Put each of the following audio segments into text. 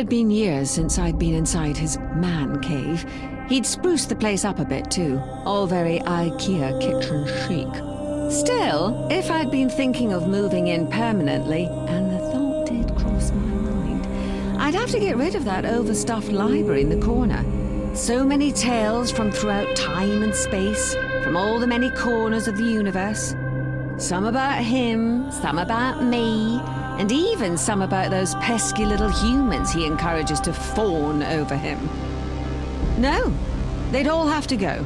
had been years since I'd been inside his man cave. He'd spruced the place up a bit too, all very IKEA kitchen chic. Still, if I'd been thinking of moving in permanently, and the thought did cross my mind, I'd have to get rid of that overstuffed library in the corner. So many tales from throughout time and space, from all the many corners of the universe. Some about him, some about me, and even some about those pesky little humans he encourages to fawn over him. No, they'd all have to go.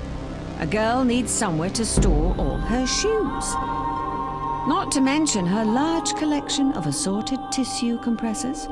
A girl needs somewhere to store all her shoes. Not to mention her large collection of assorted tissue compressors.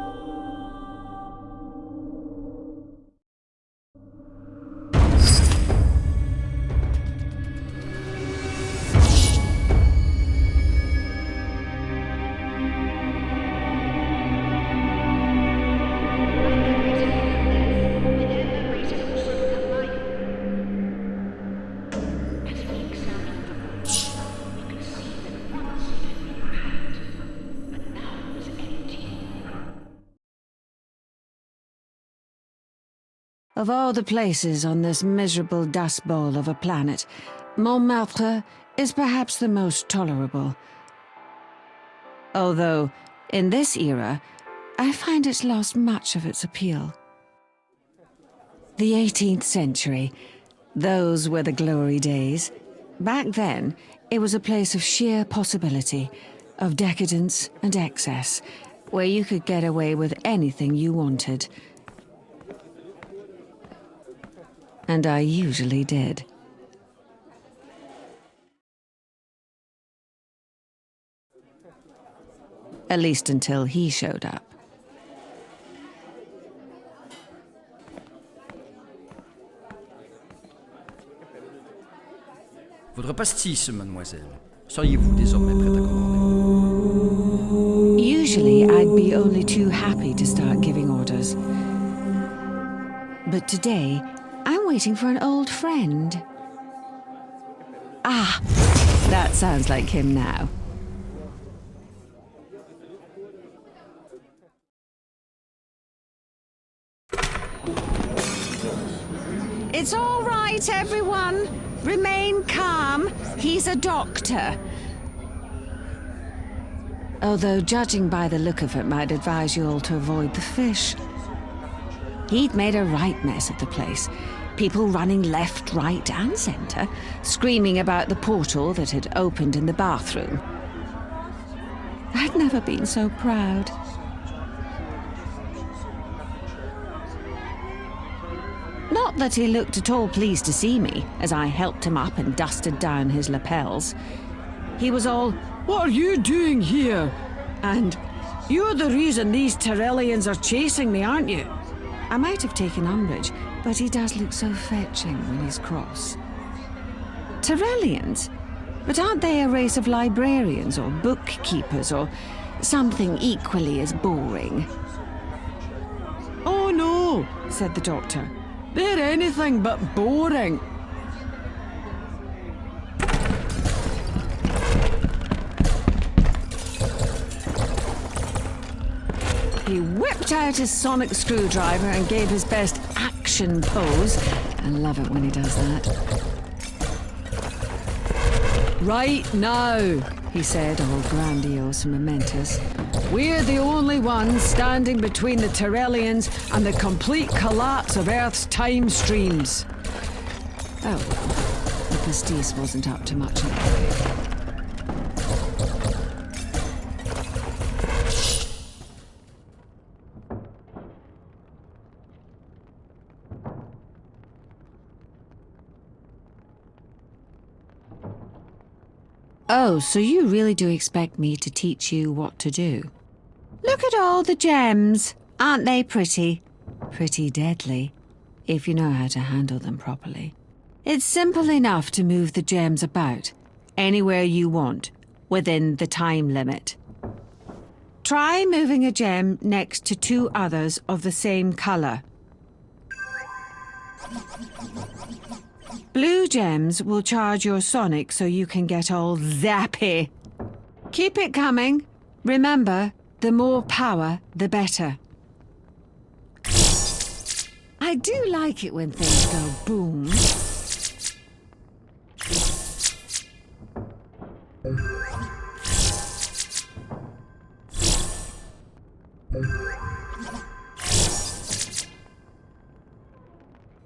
Of all the places on this miserable dust bowl of a planet, Montmartre is perhaps the most tolerable. Although, in this era, I find it's lost much of its appeal. The 18th century, those were the glory days. Back then, it was a place of sheer possibility, of decadence and excess, where you could get away with anything you wanted. And I usually did. At least until he showed up. Votre pastis, mademoiselle. Seriez-vous désormais prête à commander? Usually, I'd be only too happy to start giving orders. But today, I'm waiting for an old friend. Ah, that sounds like him now. It's all right, everyone. Remain calm. He's a doctor. Although, judging by the look of it, might advise you all to avoid the fish. He'd made a right mess of the place. People running left, right, and centre, screaming about the portal that had opened in the bathroom. I'd never been so proud. Not that he looked at all pleased to see me, as I helped him up and dusted down his lapels. He was all, "What are you doing here?" And, "You're the reason these Tyrellians are chasing me, aren't you?" I might have taken umbrage, but he does look so fetching when he's cross. Tyrellians? But aren't they a race of librarians or bookkeepers or something equally as boring? "Oh no," said the doctor. "They're anything but boring." He whipped out his sonic screwdriver and gave his best action pose. I love it when he does that. "Right now," he said, all grandiose and momentous. "We're the only ones standing between the Tyrellians and the complete collapse of Earth's time streams." Oh well, the pastis wasn't up to much anyway. Oh, so you really do expect me to teach you what to do? Look at all the gems. Aren't they pretty? Pretty deadly, if you know how to handle them properly. It's simple enough to move the gems about, anywhere you want, within the time limit. Try moving a gem next to two others of the same colour. Blue gems will charge your sonic so you can get all zappy. Keep it coming. Remember, the more power, the better. I do like it when things go boom.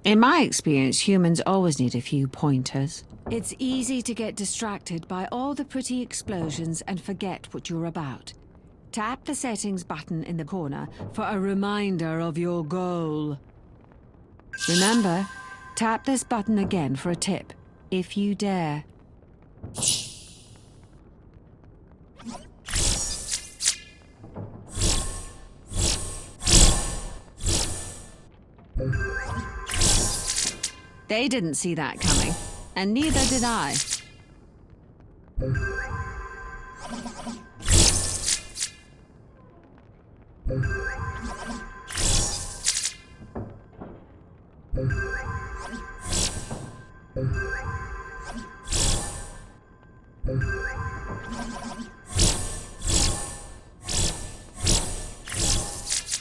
In my experience, humans always need a few pointers. It's easy to get distracted by all the pretty explosions and forget what you're about. Tap the settings button in the corner for a reminder of your goal. Remember, tap this button again for a tip, if you dare. They didn't see that coming, and neither did I.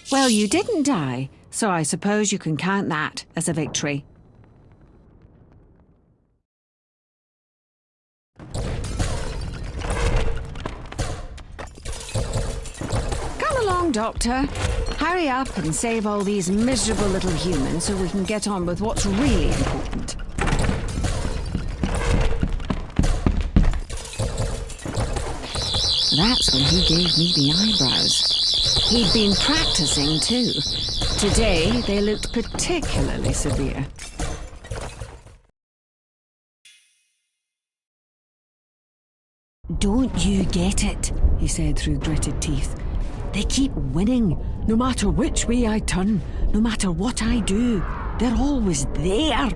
Well, you didn't die, so I suppose you can count that as a victory. Come along, Doctor. Hurry up and save all these miserable little humans so we can get on with what's really important. That's when he gave me the eyebrows. He'd been practicing too. Today, they looked particularly severe. "Don't you get it?" he said through gritted teeth. "They keep winning. No matter which way I turn, no matter what I do, they're always there."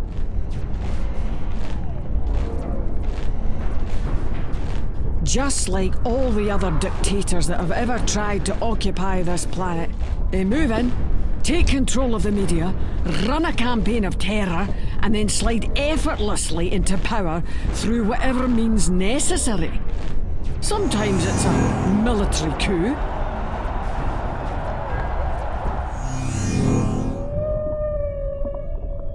Just like all the other dictators that have ever tried to occupy this planet. They move in, take control of the media, run a campaign of terror, and then slide effortlessly into power through whatever means necessary. Sometimes it's a military coup.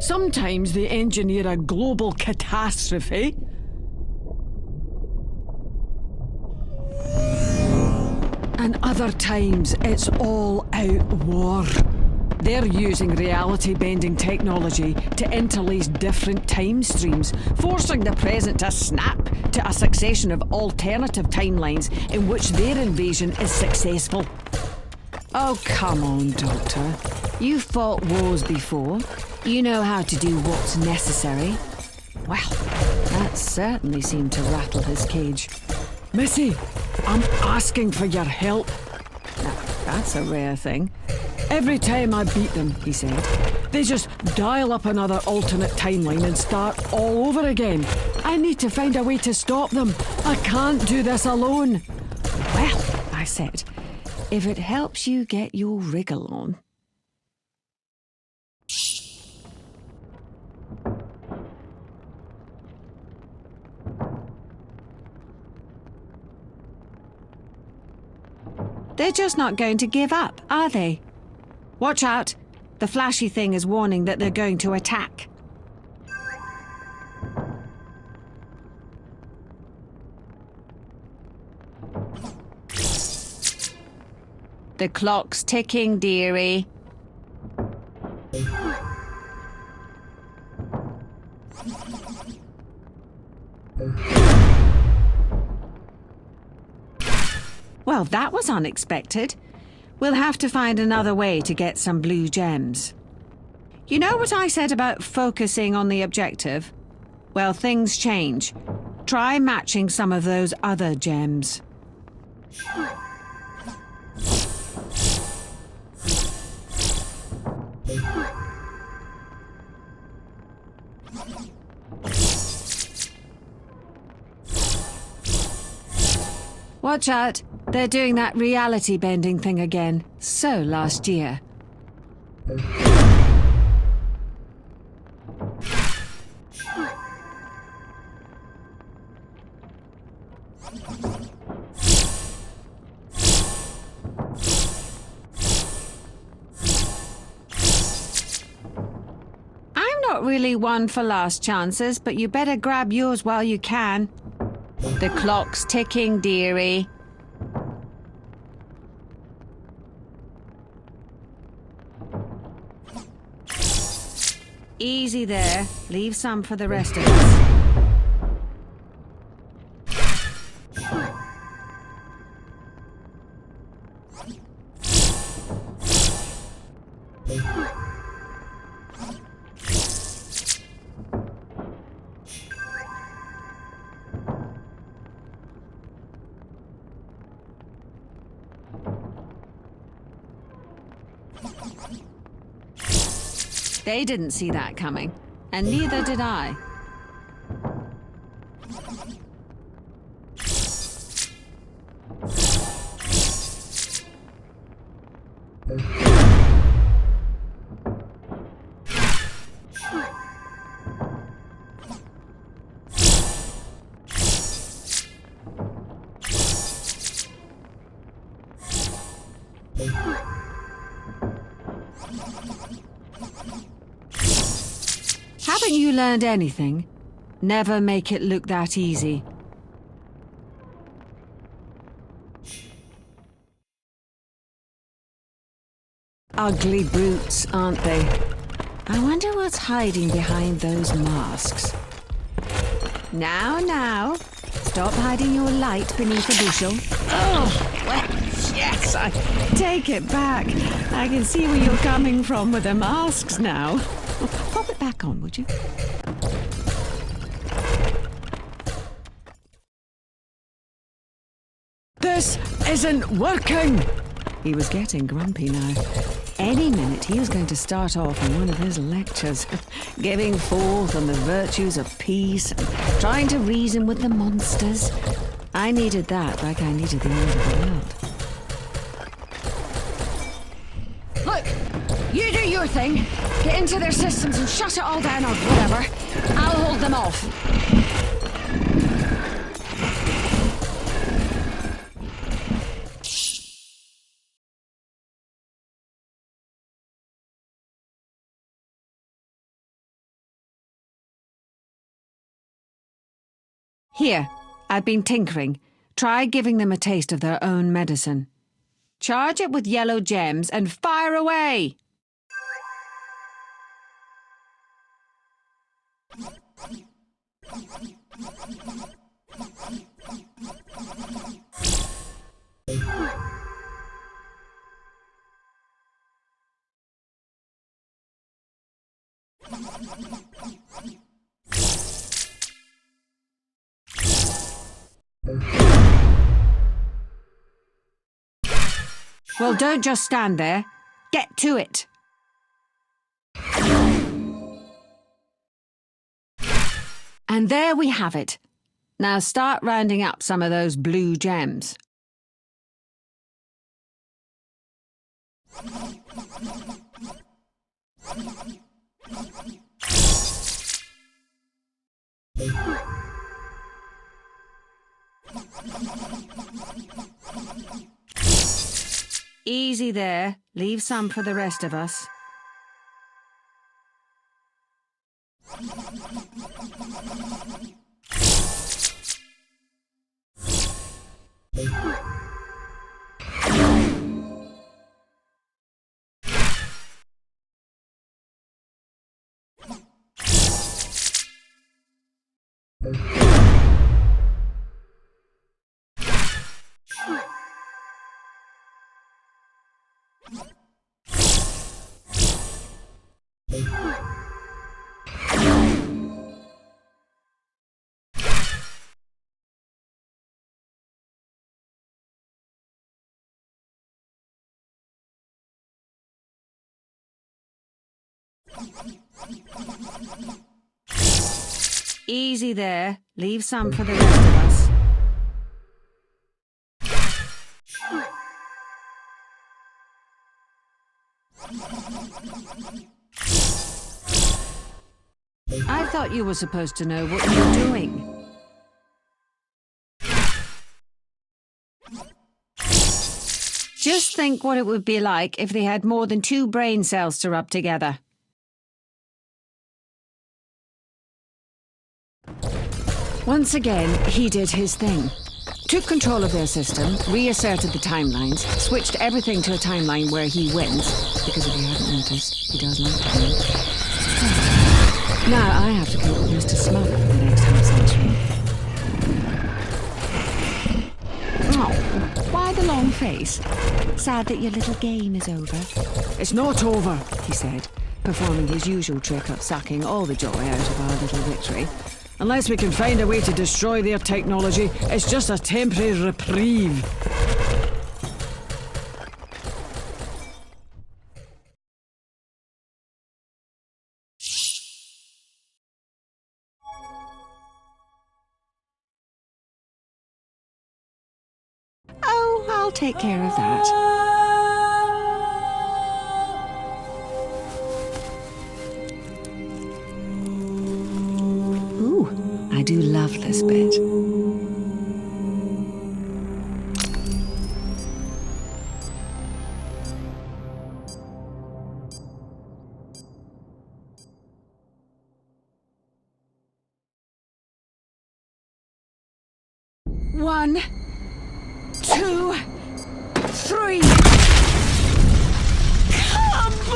Sometimes they engineer a global catastrophe. And other times, it's all-out war. They're using reality-bending technology to interlace different time streams, forcing the present to snap to a succession of alternative timelines in which their invasion is successful. Oh, come on, Doctor. You've fought wars before. You know how to do what's necessary. Well, that certainly seemed to rattle his cage. "Missy, I'm asking for your help." Now, that's a rare thing. "Every time I beat them," he said, "they just dial up another alternate timeline and start all over again. I need to find a way to stop them. I can't do this alone." "Well," I said, "if it helps you get your wriggle on." They're just not going to give up, are they? Watch out. The flashy thing is warning that they're going to attack. The clock's ticking, dearie. Well, that was unexpected. We'll have to find another way to get some blue gems. You know what I said about focusing on the objective? Well, things change. Try matching some of those other gems. Watch out. They're doing that reality-bending thing again. So last year. I'm not really one for last chances, but you better grab yours while you can. The clock's ticking, dearie. Easy there. Leave some for the rest of us. They didn't see that coming, and neither did I. Haven't you learned anything? Never make it look that easy. Ugly brutes, aren't they? I wonder what's hiding behind those masks. Now, stop hiding your light beneath a bushel. Oh, well, yes, I take it back. I can see where you're coming from with the masks now. Pop it back on, would you? This isn't working! He was getting grumpy now. Any minute he was going to start off on one of his lectures, giving forth on the virtues of peace and trying to reason with the monsters. I needed that like I needed the end of the world. Look, you do your thing. Get into their systems and shut it all down or whatever. I'll hold them off. Here, I've been tinkering. Try giving them a taste of their own medicine. Charge it with yellow gems and fire away! Well, don't just stand there. Get to it. And there we have it. Now start rounding up some of those blue gems. Easy there. Leave some for the rest of us. Easy there. Leave some for the rest of us. I thought you were supposed to know what you were doing. Just think what it would be like if they had more than 2 brain cells to rub together. Once again, he did his thing. Took control of their system, reasserted the timelines, switched everything to a timeline where he wins, because if you haven't noticed, he does like to win. Now I have to cope with Mr. Slug for the next half century. Oh, why the long face? Sad that your little game is over. It's not over, he said, performing his usual trick of sucking all the joy out of our little victory. Unless we can find a way to destroy their technology, it's just a temporary reprieve. Oh, I'll take care of that. Ooh, I do love this bit. One, two, three. Kaboom!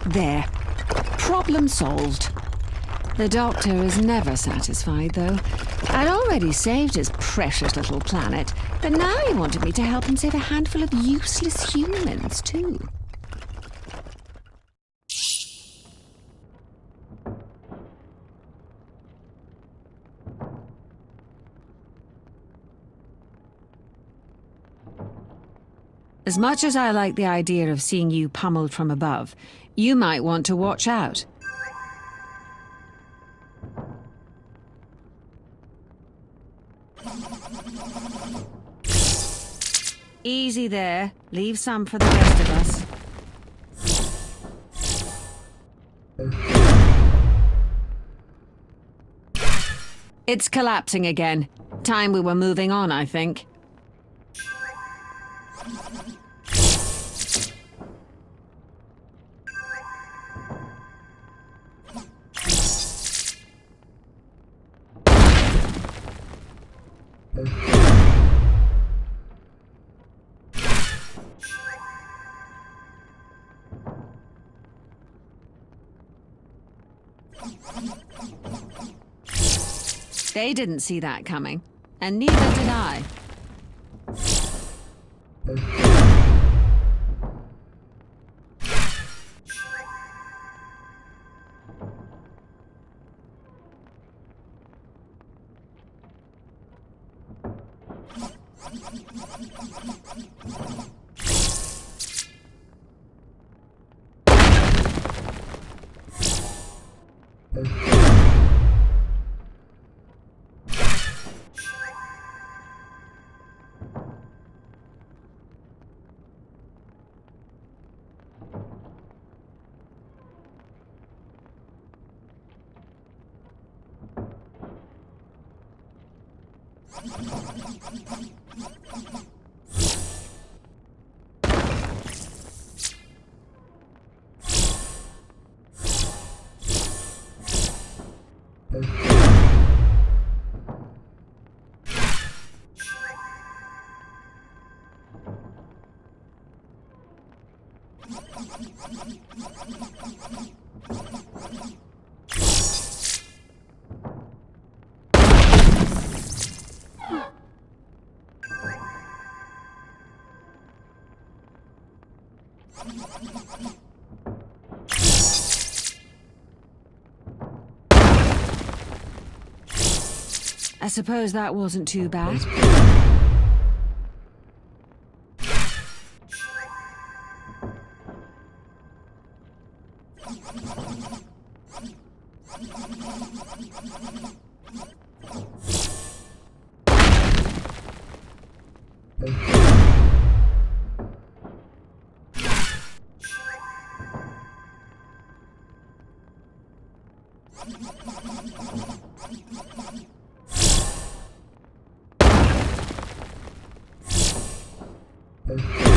There. Problem solved. The doctor is never satisfied, though. I'd already saved his precious little planet, but now he wanted me to help him save a handful of useless humans, too. As much as I like the idea of seeing you pummeled from above, you might want to watch out. Easy there. Leave some for the rest of us. It's collapsing again. Time we were moving on, I think. They didn't see that coming, and neither did I. I suppose that wasn't too bad. Paris,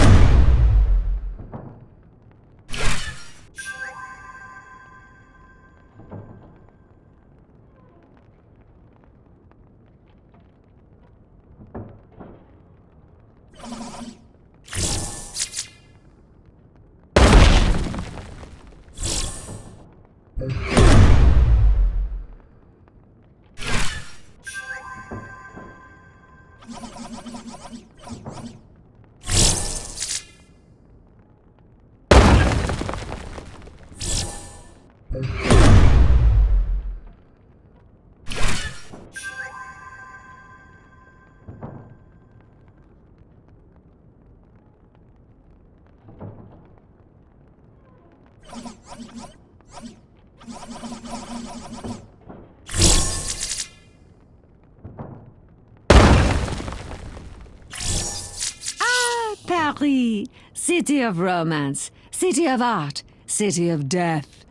city of romance, city of art, city of death.